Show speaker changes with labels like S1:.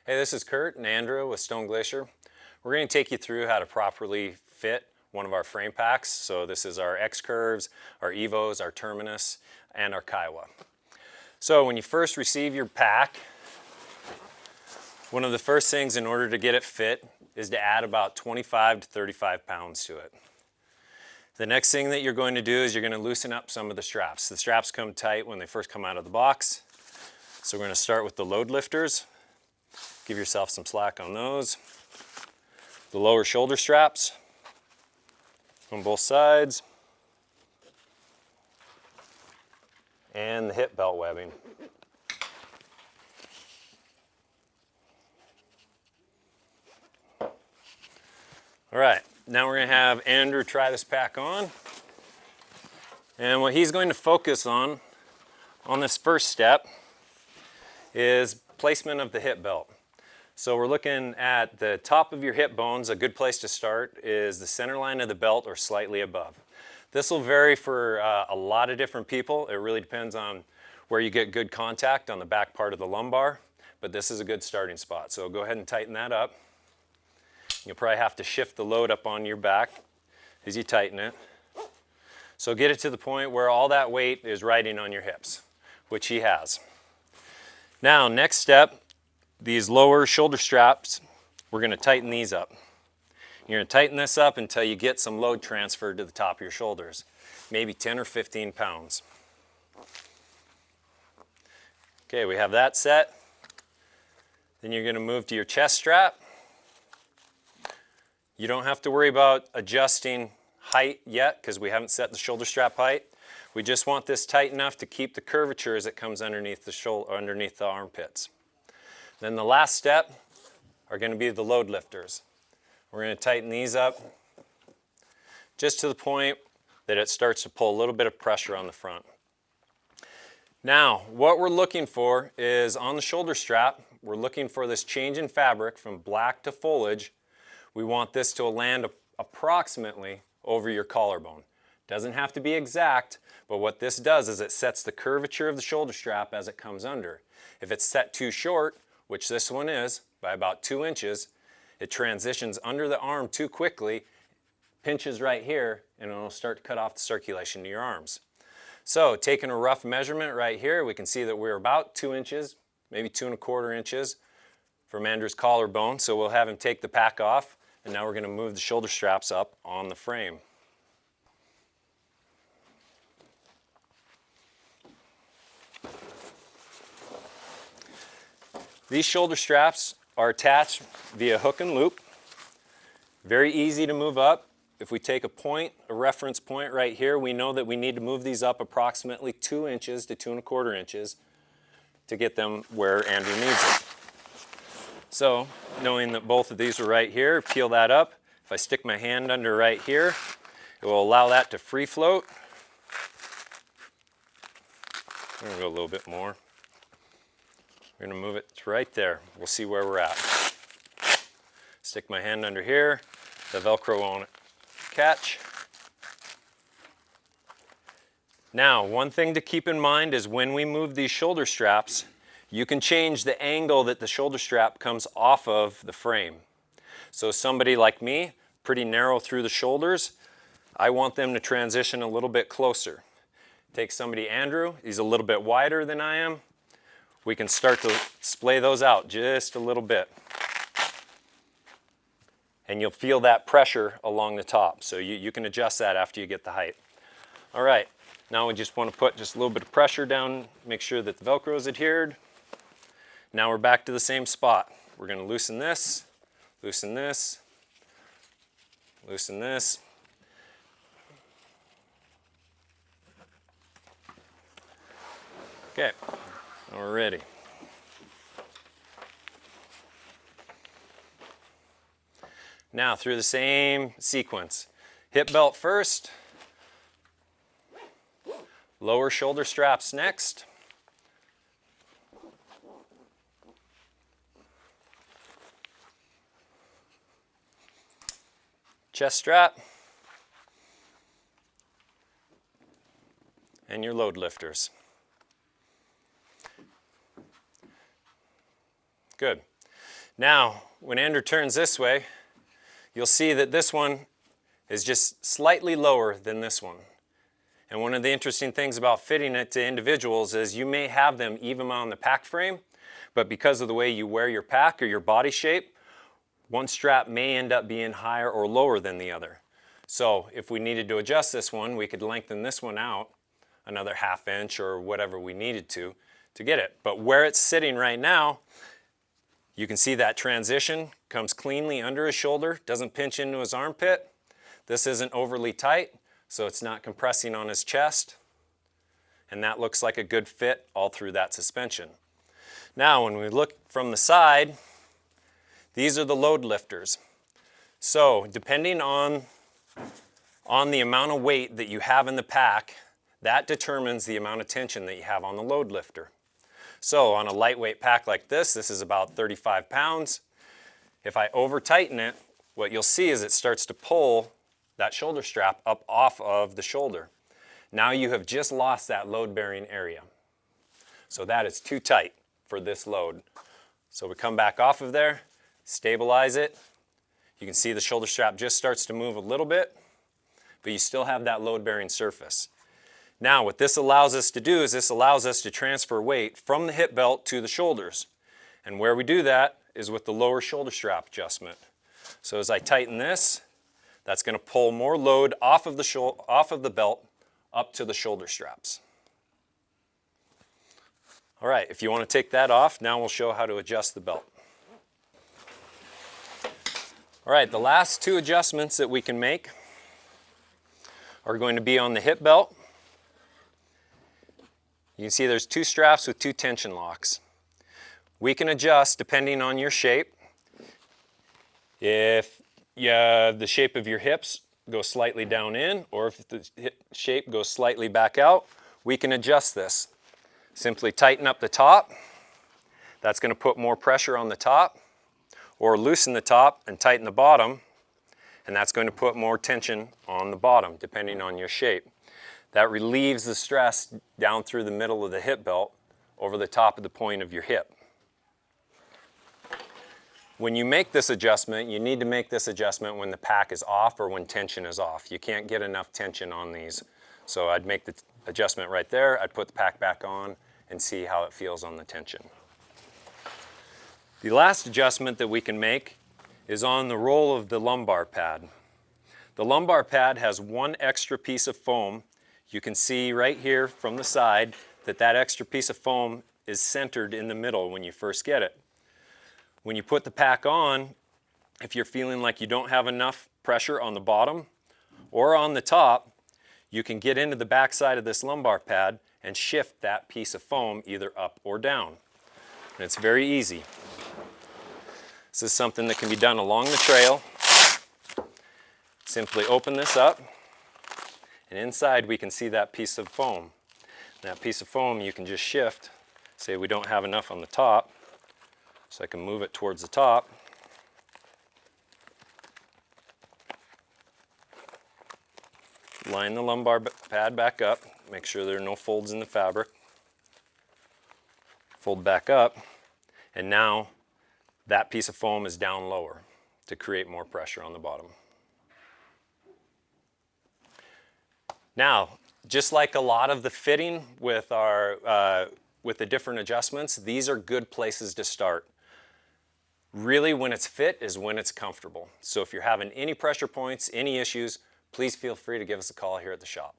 S1: Hey, this is Kurt and Andrew with Stone Glacier. We're going to take you through how to properly fit one of our frame packs. So this is our X-Curves, our Evos, our Terminus, and our Kiowa. So when you first receive your pack, one of the first things in order to get it fit is to add about 25 to 35 pounds to it. The next thing that you're going to do is you're going to loosen up some of the straps. The straps come tight when they first come out of the box. So we're going to start with the load lifters. Give yourself some slack on those. The lower shoulder straps on both sides. And the hip belt webbing. All right, now we're going to have Andrew try this pack on. And what he's going to focus on this first step is placement of the hip belt. So we're looking at the top of your hip bones. A good place to start is the center line of the belt or slightly above. This will vary for a lot of different people. It really depends on where you get good contact on the back part of the lumbar, but this is a good starting spot. So go ahead and tighten that up. You'll probably have to shift the load up on your back as you tighten it. So get it to the point where all that weight is riding on your hips, which he has. Now, next step, these lower shoulder straps, we're going to tighten these up. You're going to tighten this up until you get some load transferred to the top of your shoulders, maybe 10 or 15 pounds. Okay, we have that set. Then you're going to move to your chest strap. You don't have to worry about adjusting height yet because we haven't set the shoulder strap height. We just want this tight enough to keep the curvature as it comes underneath the shoulder, underneath the armpits. Then the last step are going to be the load lifters. We're going to tighten these up just to the point that it starts to pull a little bit of pressure on the front. Now, what we're looking for is on the shoulder strap, we're looking for this change in fabric from black to foliage. We want this to land approximately over your collarbone. Doesn't have to be exact, but what this does is it sets the curvature of the shoulder strap as it comes under. If it's set too short, which this one is, by about 2 inches, it transitions under the arm too quickly, pinches right here, and it'll start to cut off the circulation to your arms. So taking a rough measurement right here, we can see that we're about 2 inches, maybe 2 1/4 inches from Andrew's collarbone. So we'll have him take the pack off, and now we're going to move the shoulder straps up on the frame. These shoulder straps are attached via hook and loop. Very easy to move up. If we take a reference point right here, we know that we need to move these up approximately 2 inches to 2 1/4 inches to get them where Andrew needs it. So, knowing that both of these are right here, peel that up. If I stick my hand under right here, it will allow that to free float. I'm going to go a little bit more. We're going to move it right there. We'll see where we're at. Stick my hand under here. The Velcro won't catch. Now, one thing to keep in mind is when we move these shoulder straps, you can change the angle that the shoulder strap comes off of the frame. So somebody like me, pretty narrow through the shoulders, I want them to transition a little bit closer. Take somebody, Andrew, he's a little bit wider than I am. We can start to splay those out just a little bit. And you'll feel that pressure along the top. So you can adjust that after you get the height. All right, now we just want to put just a little bit of pressure down, make sure that the Velcro is adhered. Now we're back to the same spot. We're going to loosen this, loosen this, loosen this. Okay. Now we're ready. Now through the same sequence. Hip belt first. Lower shoulder straps next. Chest strap. And your load lifters. Good. Now, when Andrew turns this way, you'll see that this one is just slightly lower than this one. And one of the interesting things about fitting it to individuals is you may have them even on the pack frame, but because of the way you wear your pack or your body shape, one strap may end up being higher or lower than the other. So if we needed to adjust this one, we could lengthen this one out another ½ inch or whatever we needed to get it. But where it's sitting right now, you can see that transition comes cleanly under his shoulder, doesn't pinch into his armpit. This isn't overly tight, so it's not compressing on his chest. And that looks like a good fit all through that suspension. Now, when we look from the side, these are the load lifters. So depending on the amount of weight that you have in the pack, that determines the amount of tension that you have on the load lifter. So on a lightweight pack like this is about 35 pounds. If I over tighten it, what you'll see is it starts to pull that shoulder strap up off of the shoulder. Now you have just lost that load bearing area. So that is too tight for this load. So we come back off of there, stabilize it. You can see the shoulder strap just starts to move a little bit, but you still have that load bearing surface. Now what this allows us to do is this allows us to transfer weight from the hip belt to the shoulders. And where we do that is with the lower shoulder strap adjustment. So as I tighten this, that's going to pull more load off of the belt up to the shoulder straps. All right, if you want to take that off, now we'll show how to adjust the belt. All right, the last two adjustments that we can make are going to be on the hip belt. You can see there's two straps with two tension locks. We can adjust depending on your shape. If the shape of your hips goes slightly down in, or if the hip shape goes slightly back out, we can adjust this. Simply tighten up the top. That's going to put more pressure on the top, or loosen the top and tighten the bottom, and that's going to put more tension on the bottom, depending on your shape. That relieves the stress down through the middle of the hip belt over the top of the point of your hip. When you make this adjustment, you need to make this adjustment when the pack is off or when tension is off. You can't get enough tension on these. So I'd make the adjustment right there, I'd put the pack back on and see how it feels on the tension. The last adjustment that we can make is on the roll of the lumbar pad. The lumbar pad has one extra piece of foam. You can see right here from the side that extra piece of foam is centered in the middle when you first get it. When you put the pack on, if you're feeling like you don't have enough pressure on the bottom or on the top, you can get into the back side of this lumbar pad and shift that piece of foam either up or down. And it's very easy. This is something that can be done along the trail. Simply open this up, and inside we can see that piece of foam. That piece of foam you can just shift. Say we don't have enough on the top, so I can move it towards the top. Line the lumbar pad back up, make sure there are no folds in the fabric. Fold back up, and now that piece of foam is down lower to create more pressure on the bottom. Now, just like a lot of the fitting with the different adjustments, these are good places to start. Really, when it's fit is when it's comfortable. So if you're having any pressure points, any issues, please feel free to give us a call here at the shop.